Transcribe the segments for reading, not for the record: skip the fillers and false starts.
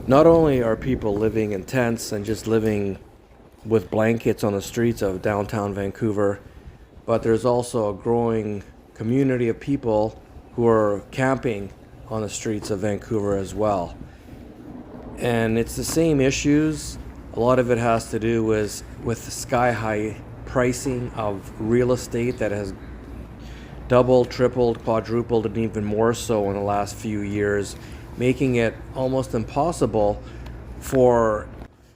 Not only are people living in tents and just living with blankets on the streets of downtown Vancouver, but there's also a growing community of people who are camping on the streets of Vancouver as well. And it's the same issues. A lot of it has to do with sky high pricing of real estate that has doubled, tripled, quadrupled, and even more so in the last few years, making it almost impossible for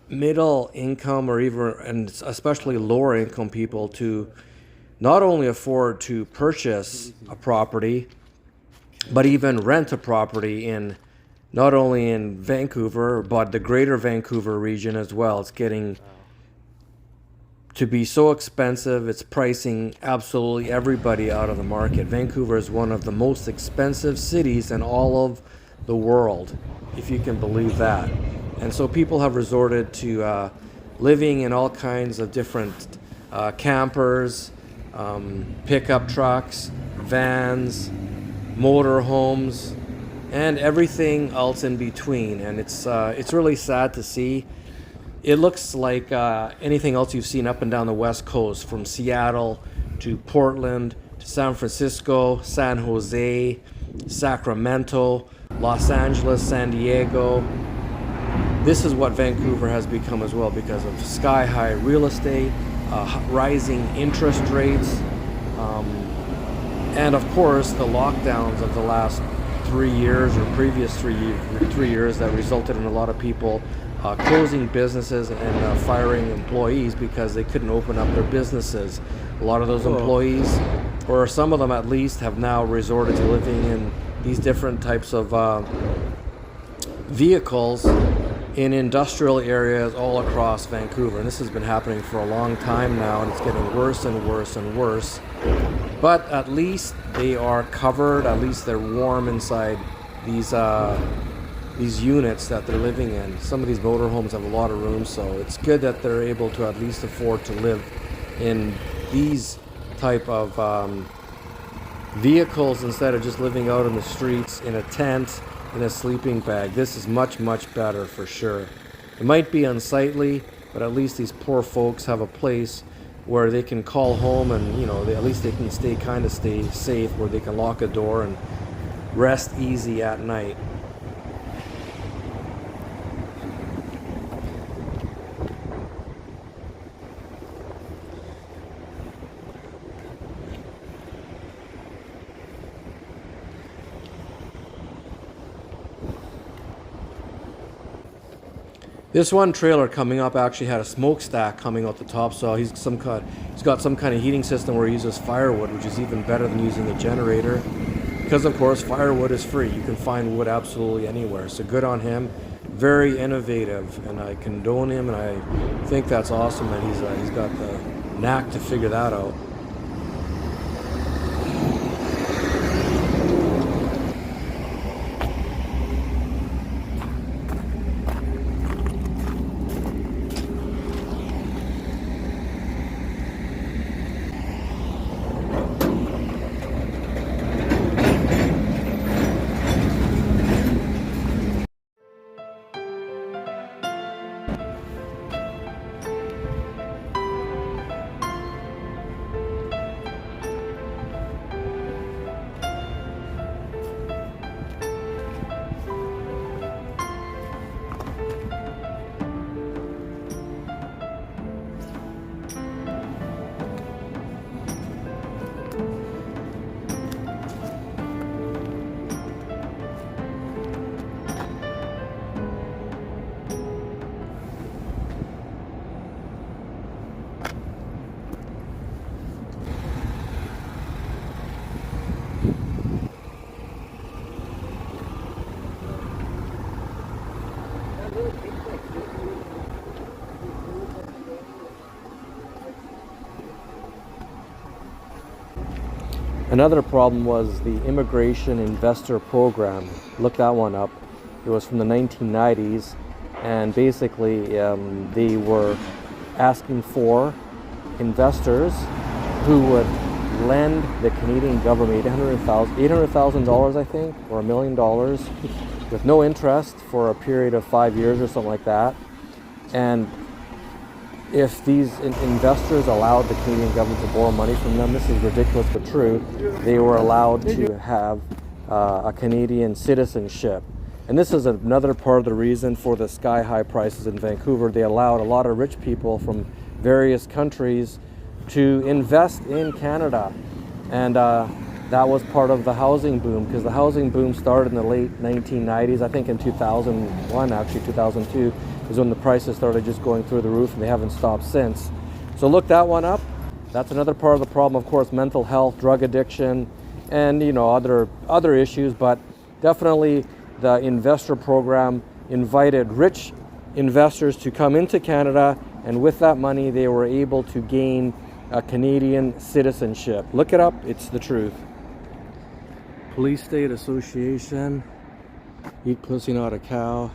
middle income or even, and especially lower income people to not only afford to purchase a property, but even rent a property in not only in Vancouver, but the greater Vancouver region as well. It's getting to be so expensive, it's pricing absolutely everybody out of the market. Vancouver is one of the most expensive cities in all of the world, if you can believe that. And so people have resorted to living in all kinds of different campers, pickup trucks, vans, motorhomes, and everything else in between. And it's really sad to see. It looks like anything else you've seen up and down the West Coast, from Seattle to Portland to San Francisco, San Jose, Sacramento, Los Angeles, San Diego. This is what Vancouver has become as well because of sky-high real estate, rising interest rates, and of course the lockdowns of the last 3 years or previous 3 years that resulted in a lot of people closing businesses and firing employees because they couldn't open up their businesses. A lot of those employees, or some of them at least, have now resorted to living in these different types of vehicles in industrial areas all across Vancouver. And this has been happening for a long time now, and it's getting worse and worse and worse. But at least they are covered, at least they're warm inside these units that they're living in. Some of these motorhomes have a lot of room, so it's good that they're able to at least afford to live in these type of vehicles instead of just living out in the streets in a tent, in a sleeping bag. This is much, much better for sure. It might be unsightly, but at least these poor folks have a place where they can call home and, at least they can stay safe, where they can lock a door and rest easy at night. This one trailer coming up actually had a smokestack coming out the top, so he's got some kind of heating system where he uses firewood, which is even better than using the generator, because of course firewood is free. You can find wood absolutely anywhere, so good on him. Very innovative, and I condone him, and I think that's awesome that he's got the knack to figure that out. Another problem was the immigration investor program. Look that one up. It was from the 1990s, and basically they were asking for investors who would lend the Canadian government $800,000, I think, or $1 million with no interest for a period of 5 years or something like that. And if these investors allowed the Canadian government to borrow money from them, this is ridiculous but true, they were allowed to have a Canadian citizenship. And this is another part of the reason for the sky-high prices in Vancouver. They allowed a lot of rich people from various countries to invest in Canada. And that was part of the housing boom, because the housing boom started in the late 1990s. I think in 2001, actually 2002, is when the prices started just going through the roof, and they haven't stopped since. So look that one up. That's another part of the problem, of course, mental health, drug addiction, and other issues. But definitely the investor program invited rich investors to come into Canada, and with that money they were able to gain a Canadian citizenship. Look it up, it's the truth. Police State Association, eat pussy not a cow.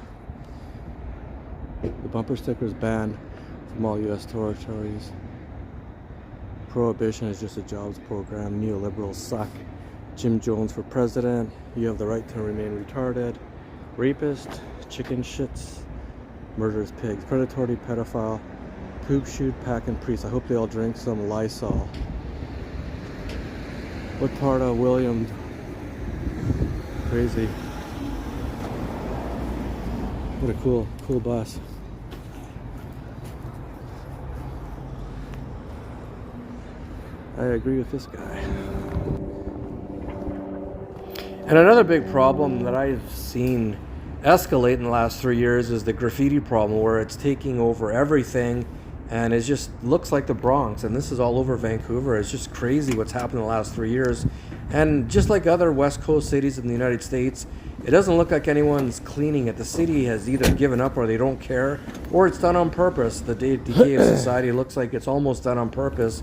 The bumper sticker is banned from all U.S. territories. Prohibition is just a jobs program. Neoliberals suck. Jim Jones for president. You have the right to remain retarded. Rapist, chicken shits, murderous pigs, predatory pedophile, poop shoot, pack and priest. I hope they all drink some Lysol. What part of William? Crazy. What a cool bus. I agree with this guy. And another big problem that I've seen escalate in the last 3 years is the graffiti problem, where it's taking over everything, and it just looks like the Bronx. And this is all over Vancouver. It's just crazy what's happened in the last 3 years. And just like other West Coast cities in the United States, it doesn't look like anyone's cleaning it. The city has either given up, or they don't care, or it's done on purpose. The decay of society looks like it's almost done on purpose.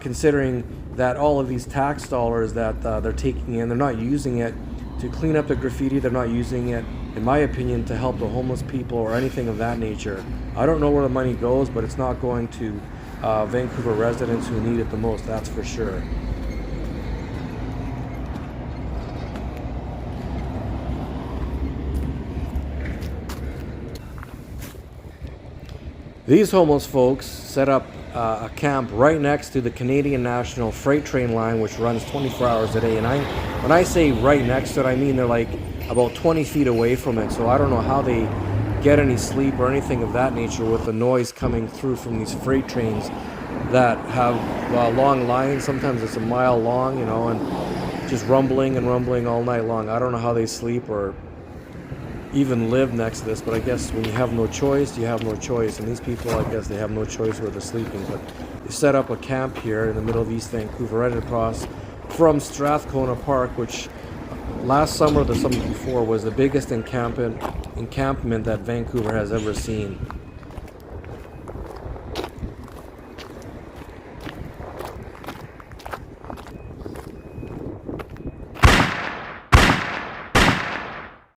Considering that all of these tax dollars that they're taking in, they're not using it to clean up the graffiti. They're not using it, in my opinion, to help the homeless people or anything of that nature. I don't know where the money goes, but it's not going to Vancouver residents who need it the most, that's for sure. These homeless folks set up a camp right next to the Canadian National Freight Train line, which runs 24 hours a day. And when I say right next to it, I mean they're like about 20 feet away from it. So I don't know how they get any sleep or anything of that nature with the noise coming through from these freight trains that have long lines. Sometimes it's a mile long, and just rumbling and rumbling all night long. I don't know how they sleep or even live next to this, but I guess when you have no choice, you have no choice. And these people, I guess they have no choice where they're sleeping. But they set up a camp here in the middle of East Vancouver, right across from Strathcona Park, which last summer or the summer before was the biggest encampment that Vancouver has ever seen.